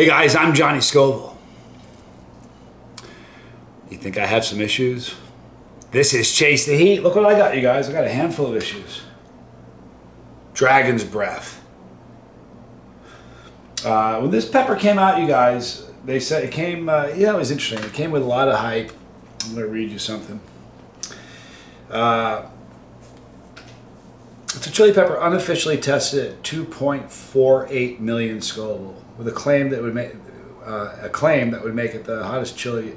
Hey guys, I'm Johnny Scoville. You think I have some issues? This is Chase the Heat. Look what I got, you guys. I got a handful of issues. Dragon's breath. When this pepper came out, you guys, they said it came, it was interesting. It came with a lot of hype. I'm going to read you something. It's a chili pepper unofficially tested at 2.48 million Scoville, with a claim that would make it the hottest chili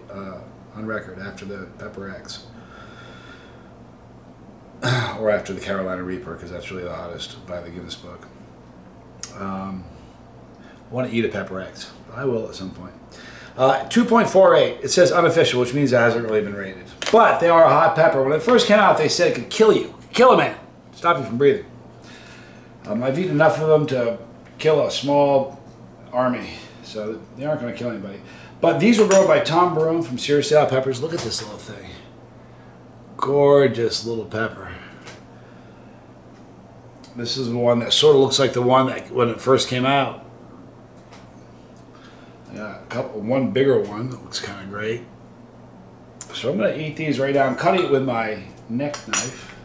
on record after the Pepper X, or after the Carolina Reaper, because that's really the hottest by the Guinness Book. I want to eat a Pepper X. I will at some point. 2.48. It says unofficial, which means it hasn't really been rated. But they are a hot pepper. When it first came out, they said it could kill you, kill a man, stop you from breathing. I've eaten enough of them to kill a small army, so they aren't going to kill anybody. But these were grown by Tom Broom from Serious Sal Peppers. Look at this little thing. Gorgeous little pepper. This is the one that sort of looks like the one that when it first came out. Yeah, one bigger one that looks kind of great. So I'm going to eat these right now. I'm cutting it with my neck knife.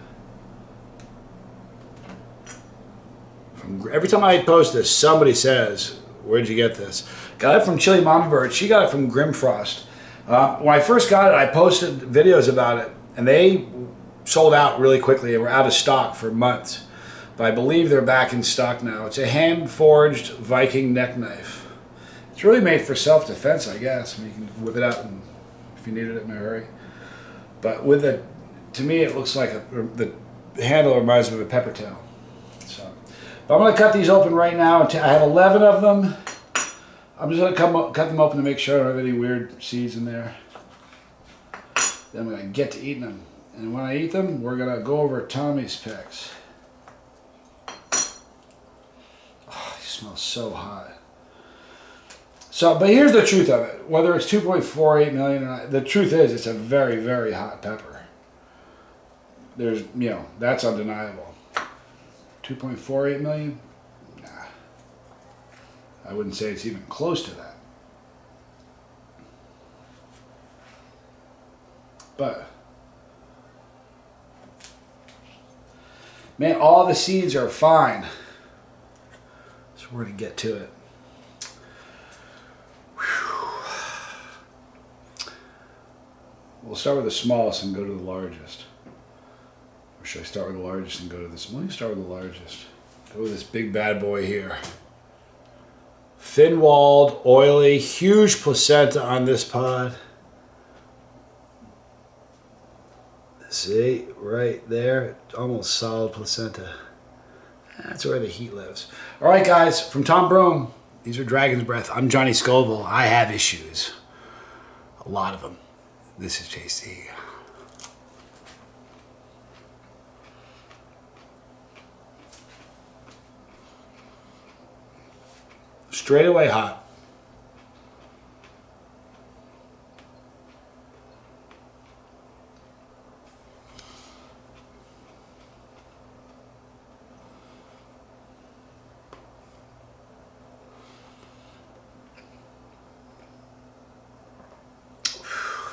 Every time I post this, somebody says, "Where'd you get this?" Got it from Chili Mama Bird. She got it from Grimfrost. When I first got it, I posted videos about it, and they sold out really quickly. They were out of stock for months. But I believe they're back in stock now. It's a hand-forged Viking neck knife. It's really made for self-defense, I guess. I mean, you can whip it out if you need it in a hurry. But with it, to me, it looks like the handle reminds me of a pepper tail. So, but I'm going to cut these open right now. I have 11 of them. I'm just going to cut them open to make sure I don't have any weird seeds in there. Then I'm going to get to eating them. And when I eat them, we're going to go over Tommy's picks. Oh, he smells so hot. So, but here's the truth of it. Whether it's 2.48 million or not, the truth is it's a very, very hot pepper. There's, that's undeniable. 2.48 million? Nah. I wouldn't say it's even close to that. But, man, all the seeds are fine. So we're going to get to it. We'll start with the smallest and go to the largest. Or should I start with the largest and go to this? Let me start with the largest. Go with this big bad boy here. Thin-walled, oily, huge placenta on this pod. See, right there, almost solid placenta. That's where the heat lives. All right, guys, from Tom Broom, these are Dragon's Breath. I'm Johnny Scoville. I have issues. A lot of them. This is JC. Straight away hot.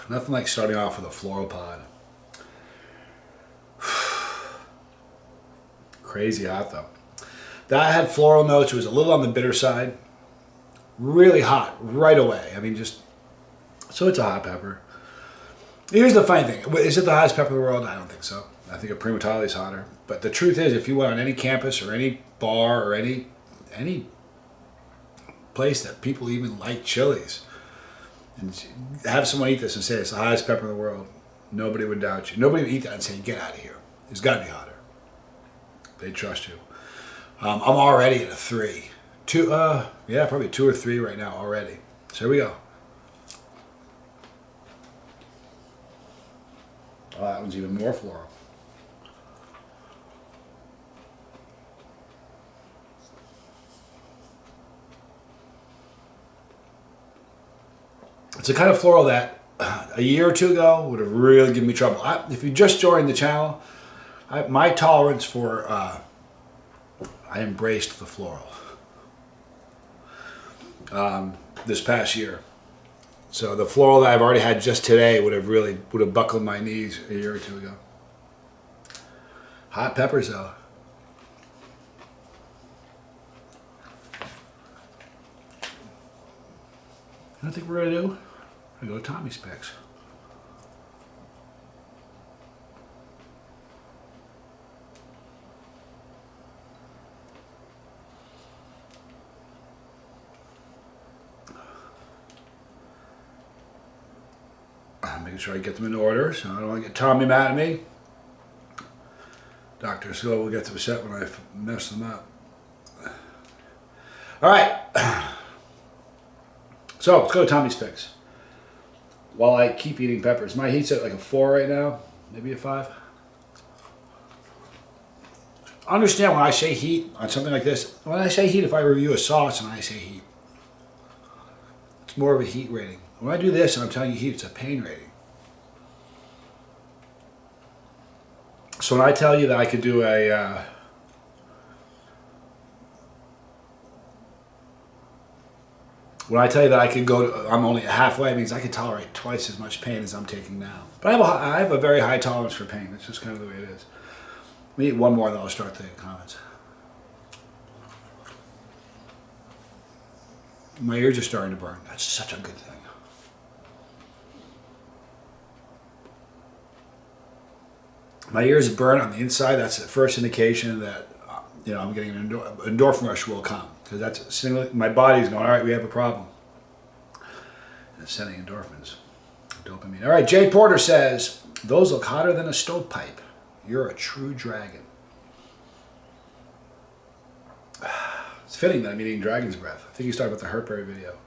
Nothing like starting off with a floral pod. Crazy hot though. That had floral notes. It was a little on the bitter side. Really hot right away. I mean, so it's a hot pepper. Here's the funny thing. Is it the hottest pepper in the world? I don't think so. I think a Primo Tale is hotter. But the truth is, if you went on any campus or any bar or any place that people even like chilies, and have someone eat this and say it's the hottest pepper in the world, nobody would doubt you. Nobody would eat that and say, get out of here. It's got to be hotter. They trust you. I'm already at a 3. Probably 2 or 3 right now already. So here we go. Oh, that one's even more floral. It's a kind of floral that a year or two ago would have really given me trouble. If you just joined the channel, my tolerance for, I embraced the floral. this past year. So the Floral that I've already had just today would have buckled my knees a year or two ago. Hot peppers though. I think we're gonna do. I go to Tommy's Picks. I'm making sure I get them in order, so I don't want to get Tommy mad at me. Dr. Scott will get upset when I mess them up. All right. So let's go to Tommy's Picks. While I keep eating peppers. My heat's at like a 4 right now, maybe a 5. Understand when I say heat on something like this, when I say heat, if I review a sauce and I say heat, it's more of a heat rating. When I do this and I'm telling you heat, it's a pain rating. So when I tell you that I could do a when I tell you that I can go to, I'm only halfway, it means I can tolerate twice as much pain as I'm taking now. But I have a very high tolerance for pain. It's just kind of the way it is. Let me eat one more, then I'll start the comments. My ears are starting to burn. That's such a good thing. My ears burn on the inside. That's the first indication that I'm getting an endorphin rush will come, because that's my body's going, all right, we have a problem. And it's sending endorphins, dopamine. All right, Jay Porter says, those look hotter than a stovepipe. You're a true dragon. It's fitting that I'm eating dragon's breath. I think he's talking about the Hurtberry video.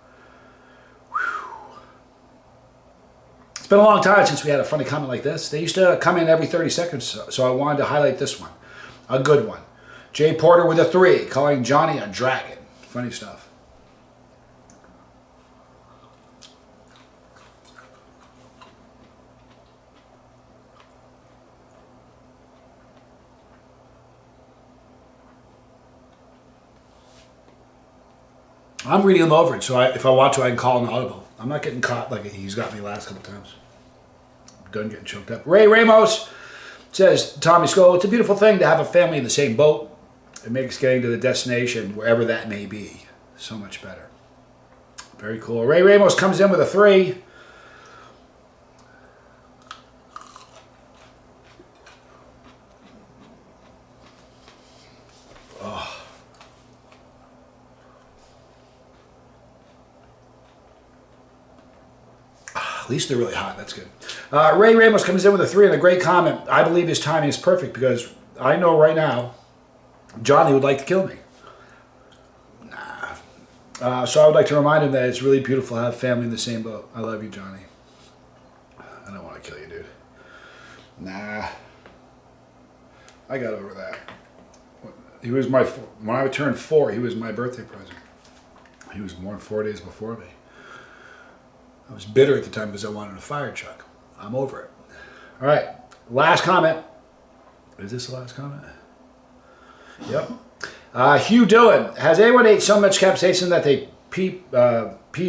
It's been a long time since we had a funny comment like this. They used to come in every 30 seconds, so I wanted to highlight this one. A good one. Jay Porter with a 3, calling Johnny a dragon. Funny stuff. I'm reading them over it, so if I want to, I can call an audible. I'm not getting caught like he's got me last couple times. I'm done getting choked up. Ray Ramos says, Tommy Skull, it's a beautiful thing to have a family in the same boat. It makes getting to the destination, wherever that may be, so much better. Very cool. Ray Ramos comes in with a 3. Oh. At least they're really hot. That's good. Ray Ramos comes in with a 3 and a great comment. I believe his timing is perfect because I know right now Johnny would like to kill me. Nah. So I would like to remind him that it's really beautiful to have family in the same boat. I love you, Johnny. I don't want to kill you, dude. Nah. I got over that. He was when I turned 4, he was my birthday present. He was born 4 days before me. I was bitter at the time because I wanted a fire truck. I'm over it. All right. Last comment. Is this the last comment? Yep. Hugh Dillon. Has anyone ate so much capsaicin that they peed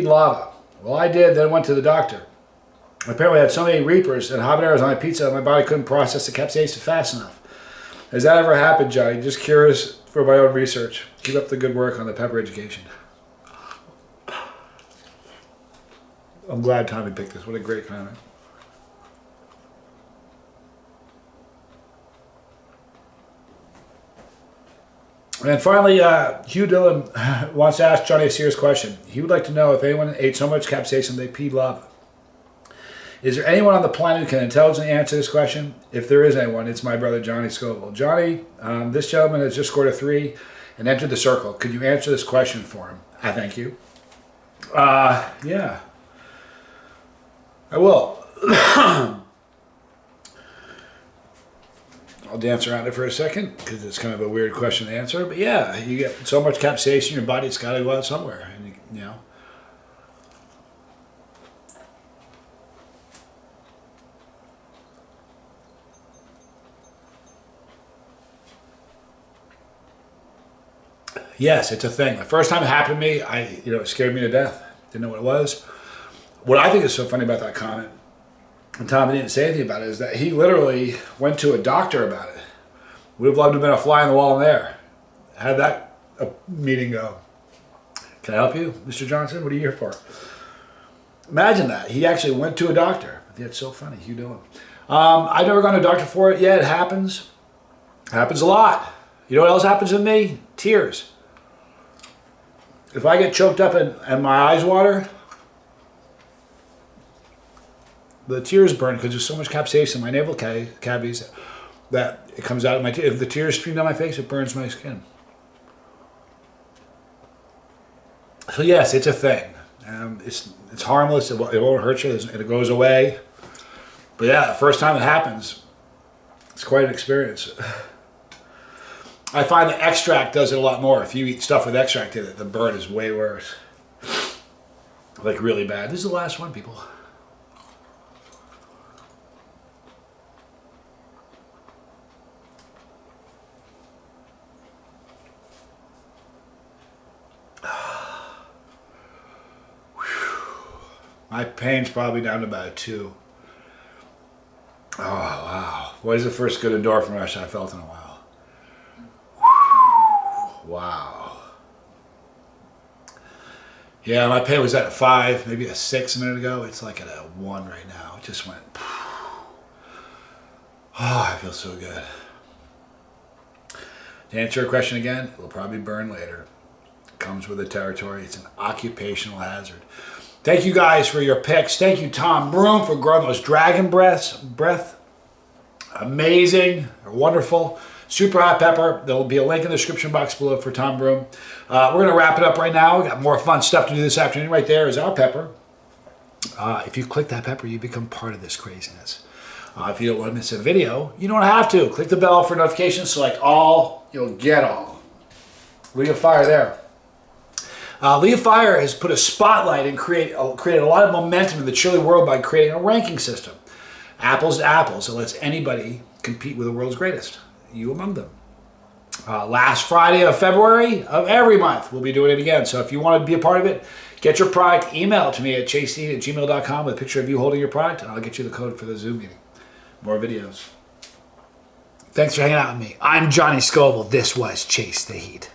lava? Well, I did, then went to the doctor. I apparently had so many reapers and habaneros on my pizza that my body couldn't process the capsaicin fast enough. Has that ever happened, Johnny? Just curious for my own research. Keep up the good work on the pepper education. I'm glad Tommy picked this. What a great comment. And finally, Hugh Dillon wants to ask Johnny a serious question. He would like to know if anyone ate so much capsaicin they peed lava. Is there anyone on the planet who can intelligently answer this question? If there is anyone, it's my brother Johnny Scoville. Johnny, this gentleman has just scored a 3 and entered the circle. Could you answer this question for him? I thank you. Yeah. I will. I'll dance around it for a second because it's kind of a weird question to answer. But yeah, you get so much capsaicin in your body, it's got to go out somewhere. And you know. Yes, it's a thing. The first time it happened to me, it scared me to death. Didn't know what it was. What I think is so funny about that comment, and Tom didn't say anything about it, is that he literally went to a doctor about it. Would have loved to have been a fly on the wall in there. How'd that meeting go? Can I help you, Mr. Johnson? What are you here for? Imagine that. He actually went to a doctor. That's so funny. You doing? I've never gone to a doctor for it yet. It happens. Happens a lot. You know what else happens with me? Tears. If I get choked up and my eyes water, the tears burn because there's so much capsaicin in my navel cavities that it comes out of my tears. If the tears stream down my face, it burns my skin. So yes, it's a thing. It's harmless. It won't hurt you. It goes away. But yeah, the first time it happens, it's quite an experience. I find the extract does it a lot more. If you eat stuff with extract in it, the burn is way worse. Like really bad. This is the last one, people. My pain's probably down to about a 2. Oh, wow. What is the first good endorphin rush I felt in a while? Wow. Yeah, my pain was at a 5, maybe a 6 a minute ago. It's like at a 1 right now. It just went. Oh, I feel so good. To answer your question again, it'll probably burn later. It comes with the territory. It's an occupational hazard. Thank you guys for your picks. Thank you, Tom Broom, for growing those dragon breath. Amazing. They're wonderful. Super hot pepper. There will be a link in the description box below for Tom Broom. We're going to wrap it up right now. We got more fun stuff to do this afternoon. Right there is our pepper. If you click that pepper, you become part of this craziness. If you don't want to miss a video, you don't have to. Click the bell for notifications. Select all. You'll get all. League of Fire there. League of Fire has put a spotlight and created a lot of momentum in the chili world by creating a ranking system. Apples to apples. It lets anybody compete with the world's greatest. You among them. Last Friday of February of every month, we'll be doing it again. So if you want to be a part of it, get your product, email it to me at chasedean@gmail.com with a picture of you holding your product, and I'll get you the code for the Zoom meeting. More videos. Thanks for hanging out with me. I'm Johnny Scoville. This was Chase the Heat.